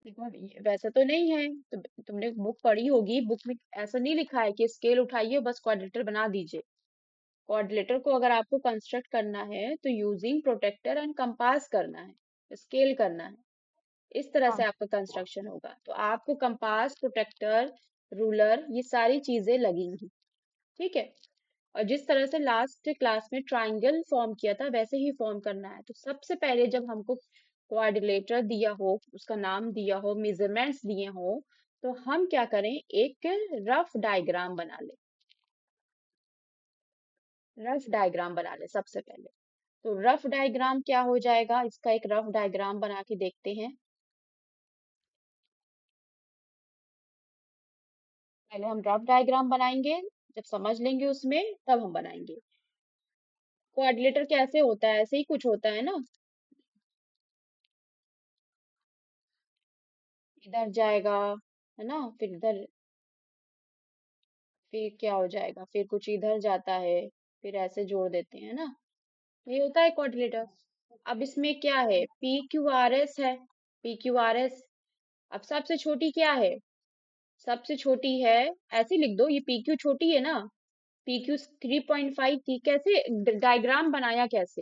देखो वैसा तो नहीं है। तुमने बुक पढ़ी होगी, बुक में ऐसा नहीं लिखा है कि स्केल उठाइए बस क्वाड्रिलेटर बना दीजिए। क्वाड्रिलेटर को अगर आपको कंस्ट्रक्ट करना है तो यूजिंग प्रोटेक्टर एंड कंपास करना है, स्केल करना है। इस तरह हाँ। से आपका कंस्ट्रक्शन होगा। तो आपको कंपास, प्रोटेक्टर, रूलर, ये सारी चीजें लगेंगी। ठीक है। और जिस तरह से लास्ट क्लास में ट्रायंगल फॉर्म किया था वैसे ही फॉर्म करना है। तो सबसे पहले जब हमको कोऑर्डिनेटर दिया हो, उसका नाम दिया हो, मेजरमेंट्स दिए हो, तो हम क्या करें, एक रफ डायग्राम बना ले। रफ डायग्राम बना ले सबसे पहले। तो रफ डायग्राम क्या हो जाएगा, इसका एक रफ डायग्राम बना के देखते हैं। पहले हम रफ डायग्राम बनाएंगे, जब समझ लेंगे उसमें तब हम बनाएंगे। कोऑर्डिनेटर कैसे होता है, ऐसे ही कुछ होता है ना। इधर जाएगा, है ना, फिर इधर, फिर क्या हो जाएगा, फिर कुछ इधर जाता है, फिर ऐसे जोड़ देते हैं ना। ये होता है कोऑर्डिनेटर। अब इसमें क्या है, पी क्यू आर एस है। P Q R S. अब सबसे छोटी क्या है, सबसे छोटी है, ऐसे लिख दो, ये पी क्यू छोटी है ना। पी क्यू 3.5 थी, कैसे डायग्राम बनाया कैसे।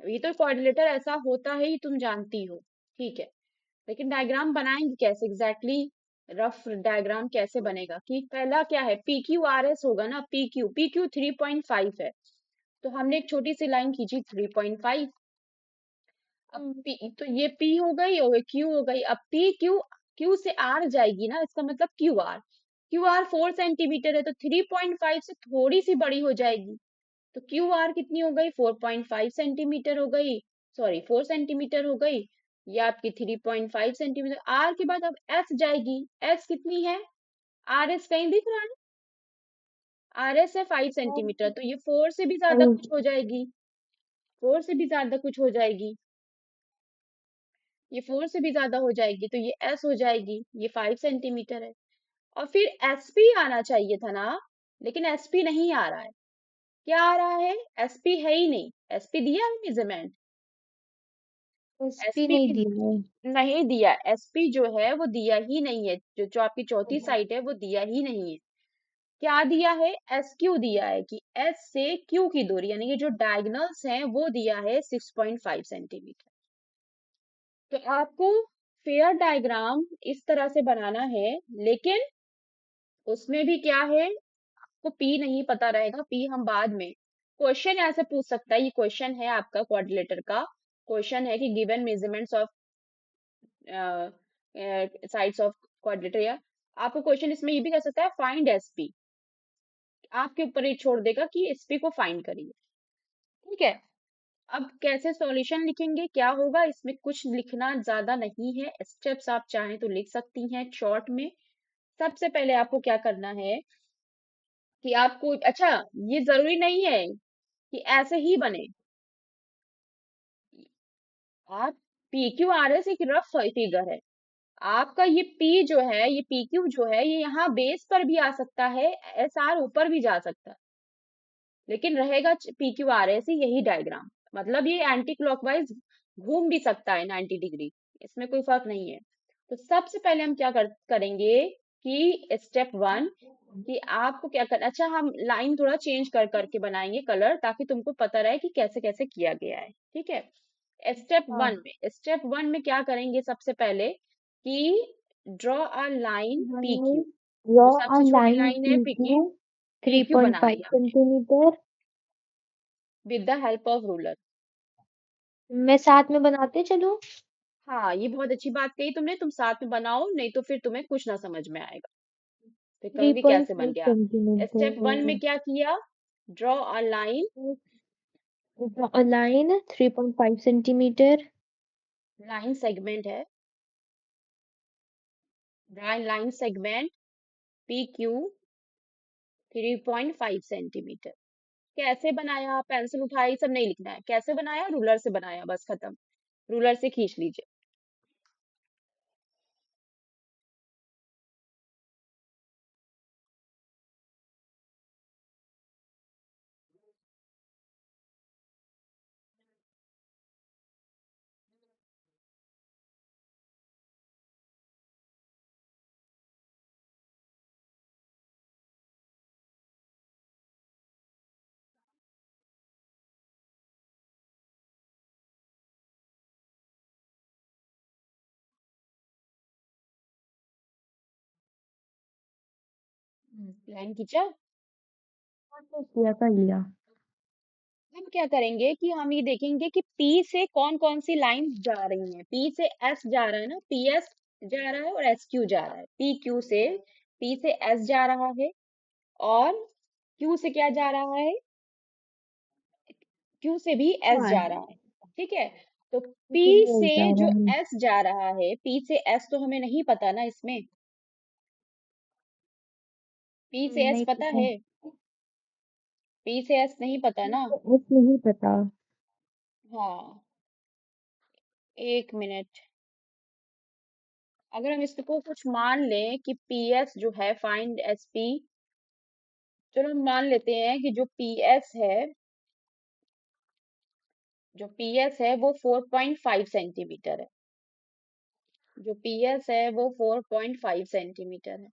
ये तो कोऑर्डिनेटर ऐसा होता है ही, तुम जानती हो। ठीक है। लेकिन डायग्राम बनाएंगे कैसे एग्जैक्टली exactly, रफ डायग्राम कैसे बनेगा, कि पहला क्या है, पी क्यू आर एस होगा ना। पी क्यू 3.5 है, तो हमने एक छोटी सी लाइन खींची 3.5। अब हम्म। पी तो ये पी हो गई क्यू हो गई। अब पी क्यू, क्यू से आर जाएगी ना, इसका मतलब Q R. Q R 4 centimetre है, तो 3.5 से थोड़ी सी बड़ी हो जाएगी। तो क्यू आर कितनी हो गई, 4.5 सेंटीमीटर हो गई। सॉरी, 4 सेंटीमीटर हो गई। ये आपकी 3.5 सेंटीमीटर। आर के बाद अब एस जाएगी। एस कितनी है, आर एस कहीं दिख रहा है, आर एस है 5 सेंटीमीटर, तो ये 4 से भी ज्यादा कुछ हो जाएगी। 4 से भी ज्यादा कुछ हो जाएगी, ये 4 से भी ज्यादा हो जाएगी, तो ये एस हो जाएगी, ये 5 सेंटीमीटर है। और फिर एसपी आना चाहिए था ना, लेकिन एसपी नहीं आ रहा है। क्या आ रहा है, एसपी है ही नहीं। एसपी दिया है मेजरमेंट, एसपी एसपी नहीं की दिया है। नहीं दिया। एसपी जो है वो दिया ही नहीं है, जो जो आपकी चौथी साइट है वो दिया ही नहीं है। क्या दिया है, एस क्यू दिया है, कि एस से क्यू की दूरी, यानी कि जो डायगोनल्स हैं वो दिया है 6.5 सेंटीमीटर। तो आपको फेयर डायग्राम इस तरह से बनाना है, लेकिन उसमें भी क्या है, आपको पी नहीं पता रहेगा। पी हम बाद में, क्वेश्चन ऐसे पूछ सकता है, ये क्वेश्चन है आपका कोऑर्डिनेटर का। क्वेश्चन है कि given measurements of sides of quadrilateral, या आपको क्वेश्चन इसमें ये भी कर सकता है, फाइंड एसपी। आपके ऊपर ही छोड़ देगा कि एसपी को फाइंड करिए। ठीक है। अब कैसे सॉल्यूशन लिखेंगे, क्या होगा इसमें, कुछ लिखना ज्यादा नहीं है, स्टेप्स आप चाहें तो लिख सकती हैं शॉर्ट में। सबसे पहले आपको क्या करना है, कि आपको, अच्छा, ये जरूरी नहीं है कि ऐसे ही बने। आप, पी क्यू आर एस एक रफ फिगर है। आपका ये पी जो है, ये पी क्यू जो है, ये यहाँ बेस पर भी आ सकता है, एस आर ऊपर भी जा सकता है, लेकिन रहेगा पी क्यू आर एस ही यही डायग्राम। मतलब ये एंटी क्लॉकवाइज घूम भी सकता है 90 डिग्री, इसमें कोई फर्क नहीं है। तो सबसे पहले हम क्या करेंगे, कि स्टेप वन, कि आपको क्या करना, अच्छा हम लाइन थोड़ा चेंज कर करके बनाएंगे कलर, ताकि तुमको पता रहे कि कैसे कैसे किया गया है। ठीक है। हाँ। स्टेप वन में क्या करेंगे, सबसे पहले कि draw a line P Q. Draw जो अ सबसे छोटी लाइन लाइन है P P Q three Q point बना फाइव लिया हमने, centimetre with the help of ruler. मैं साथ में बनाते चलूं। हाँ, ये बहुत अच्छी बात कही तुमने, तुम साथ में बनाओ, नहीं तो फिर तुम्हें कुछ ना समझ में आएगा, फिर थ्री कहोगे पॉइंट कैसे बन फाइव गया। स्टेप वन सेंटीमीटर में क्या किया, draw a line. Draw a line 3.5 centimetre line segment है, line segment P Q 3.5 centimetre. कैसे बनाया, पेंसिल उठाई, सब नहीं लिखना है, कैसे बनाया, रूलर से बनाया, बस खत्म। रूलर से खींच लीजिए। लाइन खींचा। हाँ, किया कर लिया। हम क्या करेंगे कि हम ये देखेंगे कि P से कौन कौन सी लाइन जा रही हैं। P से S जा रहा है ना, PS जा रहा है और SQ जा रहा है। P से S जा रहा है और Q से क्या जा रहा है, Q से भी S हाँ, जा रहा है। ठीक है, तो P मुझे भी यही से जा जो रहा है। S जा रहा है, P से S तो हमें नहीं पता ना इसमें। P से S नहीं पता पता। है, P से S नहीं पता ना। मुझे एस नहीं पता। हाँ, एक मिनट। अगर हम इसको कुछ मान लें कि PS जो है, फाइंड SP, चलो हम मान लेते हैं कि जो PS है वो 4.5 सेंटीमीटर है। जो PS है वो 4.5 सेंटीमीटर है।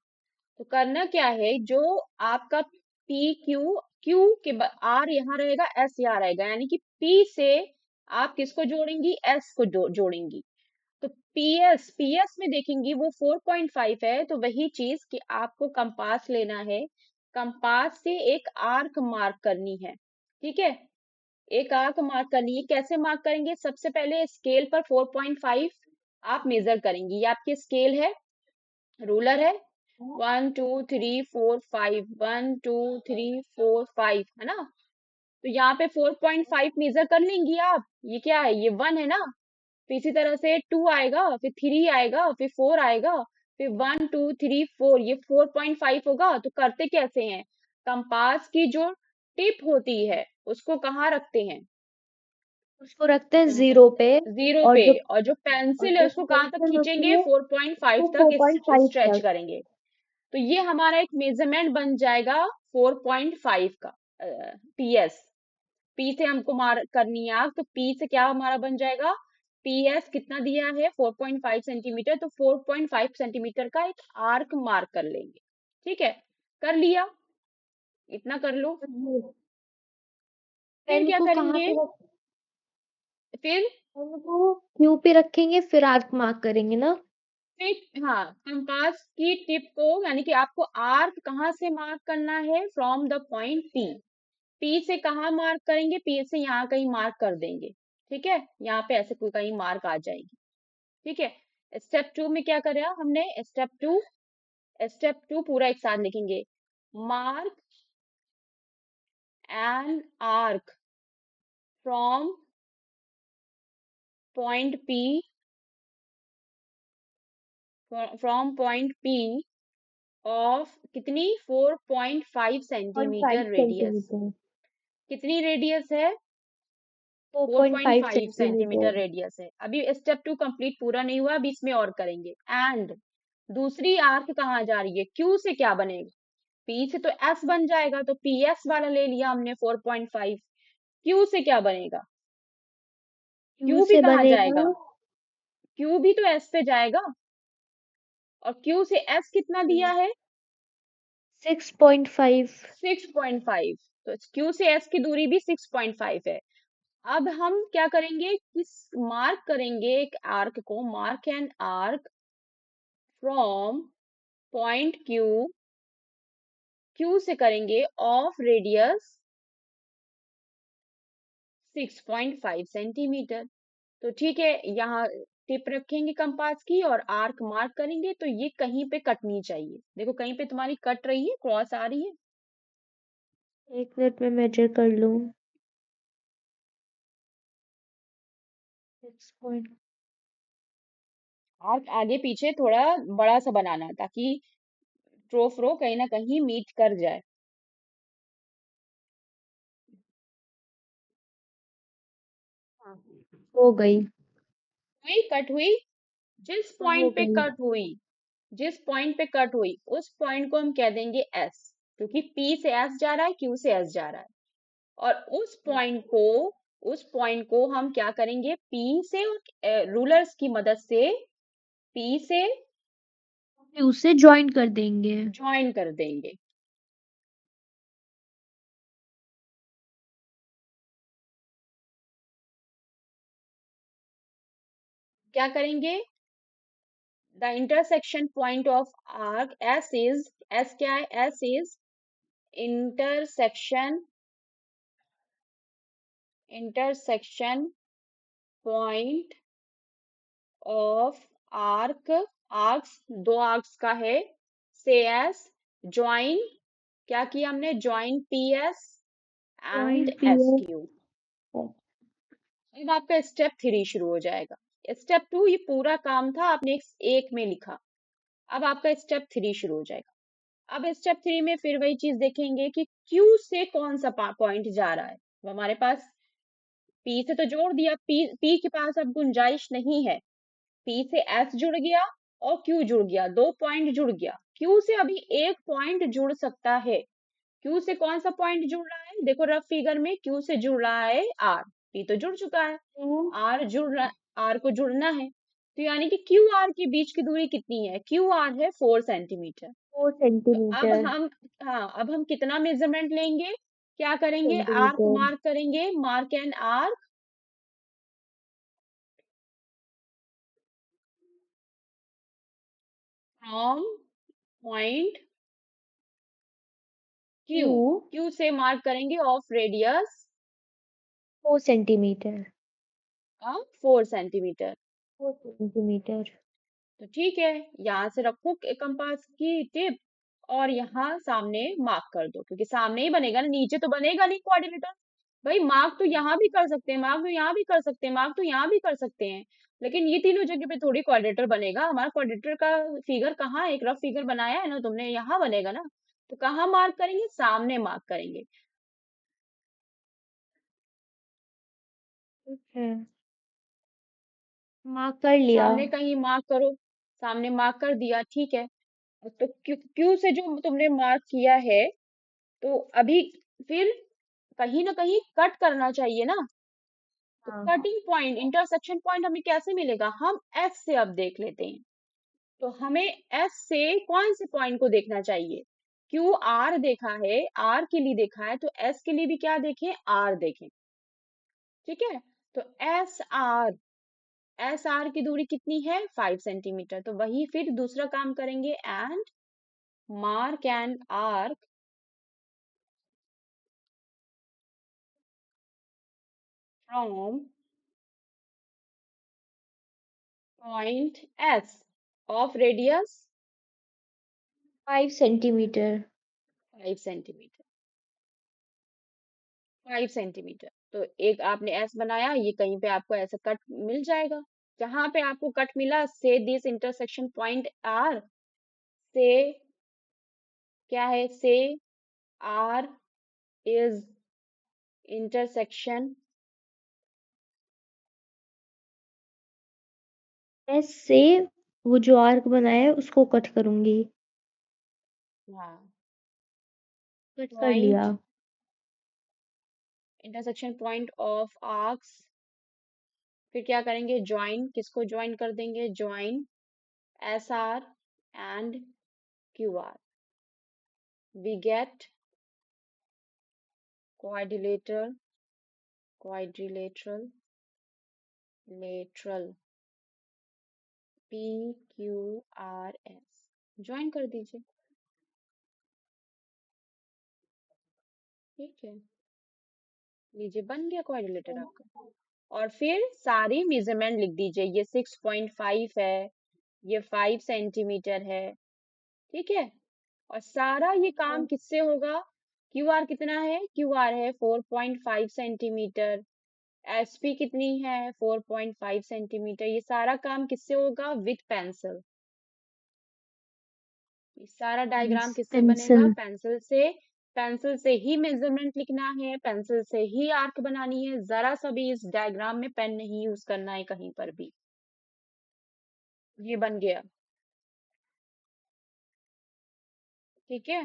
तो करना क्या है, जो आपका क्यू के आर यहाँ रहेगा, एस यहाँ रहेगा, यानी कि P से आप किसको जोड़ेंगी, S को जोड़ेंगी। तो पीएस में देखेंगी वो 4.5 है, तो वही चीज कि आपको कंपास लेना है। कंपास से एक आर्क मार्क करनी है। ठीक है, एक आर्क मार्क करनी है। कैसे मार्क करेंगे, सबसे पहले स्केल पर 4.5 आप मेजर करेंगी। ये आपकी स्केल है, रूलर है। 1 2 3 4 5, 1 2 3 4 5 है ना। तो यहाँ पे 4.5 मेजर कर लेंगी आप। ये क्या है, ये 1 है ना। फिर इसी तरह से 2 आएगा, फिर 3 आएगा, फिर 4 आएगा, फिर 1 2 3 4, ये 4.5 होगा। तो करते कैसे हैं, कंपास की जो टिप होती है उसको कहाँ रखते हैं, उसको रखते हैं 0 पे। जीरो और पे, जो और जो और पेंसिल है जो उसको कहाँ तक पेंसिल होती खींचेंगे, है 4.5 उसको तक 4.5 स्ट्रेच तक। करेंगे। तो ये हमारा एक मेजरमेंट बन जाएगा 4.5 का। पीएस, पी से हमको मार करनी है आग, तो पी से क्या हमारा बन जाएगा, पीएस कितना दिया है 4.5 सेंटीमीटर, तो 4.5 सेंटीमीटर का एक आर्क मार्क कर लेंगे। ठीक है, कर लिया, इतना कर लो। फिर पेन क्या को कहाँ करेंगे, पे रख फिर पेन को क्यू पे रखेंगे फिर आर्क मार्क करेंगे ना। फिर हाँ, कंपास की टिप को, यानी कि आपको आर्क कहाँ से मार्क करना है, from the point P. P से कहाँ मार्क करेंगे, पी से यहाँ कहीं मार्क कर देंगे। ठीक है, यहाँ पे ऐसे कोई कहीं मार्क आ जाएगी। ठीक है, स्टेप 2 में क्या करा हमने, स्टेप टू पूरा एक साथ लिखेंगे। Mark an arc from point P, from point P of कितनी, 4.5 0.5 सेंटीमीटर रेडियस। सेंटीमीटर। कितनी रेडियस है, 4.5 4.5 सेंटीमीटर सेंटीमीटर। रेडियस है। अभी स्टेप 2 कंप्लीट पूरा नहीं हुआ, अभी इसमें और करेंगे। एंड दूसरी आर्क कहाँ जा रही है, क्यू से क्या बनेगा, पी से तो एस बन जाएगा, तो पी एस वाला ले लिया हमने 4.5। क्यू से क्या बनेगा, क्यू क्यू भी से कहाँ बनेगा जाएगा, क्यू भी तो एस पे जाएगा। और क्यू से एस कितना दिया है, 6.5। 6.5। तो क्यू से एस की दूरी भी 6.5 है। अब हम क्या करेंगे, किस मार्क करेंगे एक आर्क को, mark an arc from point Q, Q से करेंगे ऑफ रेडियस 6.5 सेंटीमीटर। तो ठीक है, यहाँ टिप रखेंगे कंपास की और आर्क मार्क करेंगे, तो ये कहीं पे कटनी चाहिए। देखो कहीं पे तुम्हारी कट रही है, क्रॉस आ रही है। 1 मिनट में मेजर कर लूँ। 6 आर्क आगे पीछे थोड़ा बड़ा सा बनाना, ताकि ट्रो फ्रो कहीं ना कहीं मीट कर जाए। हो गई। हुई कट हुई, जिस हो पॉइंट पे गई। कट हुई, जिस पॉइंट पे कट हुई उस पॉइंट को हम कह देंगे एस, क्योंकि पी से एस जा रहा है, क्यू से एस जा रहा है। और उस पॉइंट को हम क्या करेंगे, पी से और रूलर्स की मदद से पी से क्यू से जॉइन कर देंगे। ज्वाइन कर देंगे। क्या करेंगे, the intersection point of arc S क्या है, S is intersection intersection point of arc, arcs दो आर्क्स का है, से एस, ज्वाइन, क्या किया हमने, join P S and point P S है। क्यू। अब आपका स्टेप 3 शुरू हो जाएगा। स्टेप 2 ये पूरा काम था, आपने एक में लिखा। अब आपका स्टेप 3 शुरू हो जाएगा। अब स्टेप 3 में फिर वही चीज देखेंगे कि क्यू से कौन सा पॉइंट जा रहा है। वो हमारे पास पी से तो जोड़ दिया, पी के पास अब गुंजाइश नहीं है। पी से एस जुड़ गया और क्यू जुड़ गया, दो पॉइंट जुड़ गया। क्यू से अभी एक पॉइंट जुड़ सकता है। क्यू से कौन सा पॉइंट जुड़ रहा है, देखो रफ फिगर में क्यू से जुड़ रहा है आर, पी तो जुड़ चुका है, टू आर जुड़ रहा, आर को जुड़ना है। तो यानी कि क्यू आर के बीच की दूरी कितनी है, क्यू आर है 4 सेंटीमीटर। अब4 सेंटीमीटर। हम, हाँ अब हम कितना मेजरमेंट लेंगे, क्या करेंगे, आर्क सेंटीमीटर। मार्क करेंगे, mark an arc from point Q, Q Q से मार्क करेंगे of radius 4 centimetre. 4 centimetre. 4 centimetre. तो ठीक है, यहाँ से रखो कंपास की टिप और यहाँ सामने मार्क कर दो, क्योंकि सामने ही बनेगा ना, नीचे तो बनेगा नहीं कोऑर्डिनेटर। भाई मार्क तो यहाँ भी कर सकते हैं, मार्क तो यहाँ भी कर सकते हैं, मार्क तो यहाँ भी कर सकते हैं, लेकिन ये तीनों जगह पे थोड़ी कोऑर्डिनेटर बनेगा। हमारा कोऑर्डिनेटर का फिगर कहाँ है, एक रफ फिगर बनाया है ना तुमने, यहाँ बनेगा ना। तो कहाँ मार्क करेंगे, सामने मार्क करेंगे। ठीक है, मार्क कर लिया। सामने कहीं मार्क करो, सामने मार्क कर दिया, ठीक है। तो क्यू क्यू से जो तुमने मार्क किया है, तो अभी फिर कहीं ना कहीं कट करना चाहिए ना। तो हाँ। कटिंग पॉइंट, इंटरसेक्शन पॉइंट हमें कैसे मिलेगा, हम एस से अब देख लेते हैं। तो हमें एस से कौन से पॉइंट को देखना चाहिए, क्यू आर देखा है, आर के लिए देखा है, तो एस के लिए भी क्या देखें, आर देखें। ठीक है, तो एस आर की दूरी कितनी है, 5 सेंटीमीटर। तो वही फिर दूसरा काम करेंगे, and mark and arc from point S of radius 5 centimetre. 5 centimetre. 5 centimetre, तो एक आपने एस बनाया, ये कहीं पे आपको ऐसा कट मिल जाएगा। जहां पे आपको कट मिला, से दिस इंटरसेक्शन पॉइंट आर, से क्या है, से आर इज इंटरसेक्शन, एस से वो जो आर्क बनाया है उसको कट करूंगी। हाँ, कट कर लिया। Point, intersection point of arcs. फिर क्या करेंगे, ज्वाइन, किसको ज्वाइन कर देंगे, join S R and Q R, we get quadrilateral quadrilateral lateral P Q R S, join कर दीजिए। ठीक है, लीजिए बन गया क्वाड्रिलेटर आपका। और फिर सारी मेजरमेंट लिख दीजिए, ये 6.5 है, ये 5 सेंटीमीटर है। ठीक है, और सारा ये काम किससे होगा, क्यू आर कितना है, क्यू आर है 4.5 सेंटीमीटर, एसपी कितनी है 4.5 सेंटीमीटर। ये सारा काम किससे होगा, विथ पेंसिल। ये सारा डायग्राम किससे बनेगा, पेंसिल। पेंसिल से। पेंसिल से ही मेजरमेंट लिखना है, पेंसिल से ही आर्क बनानी है, जरा सा भी इस डायग्राम में पेन नहीं यूज करना है कहीं पर भी। ये बन गया, ठीक है।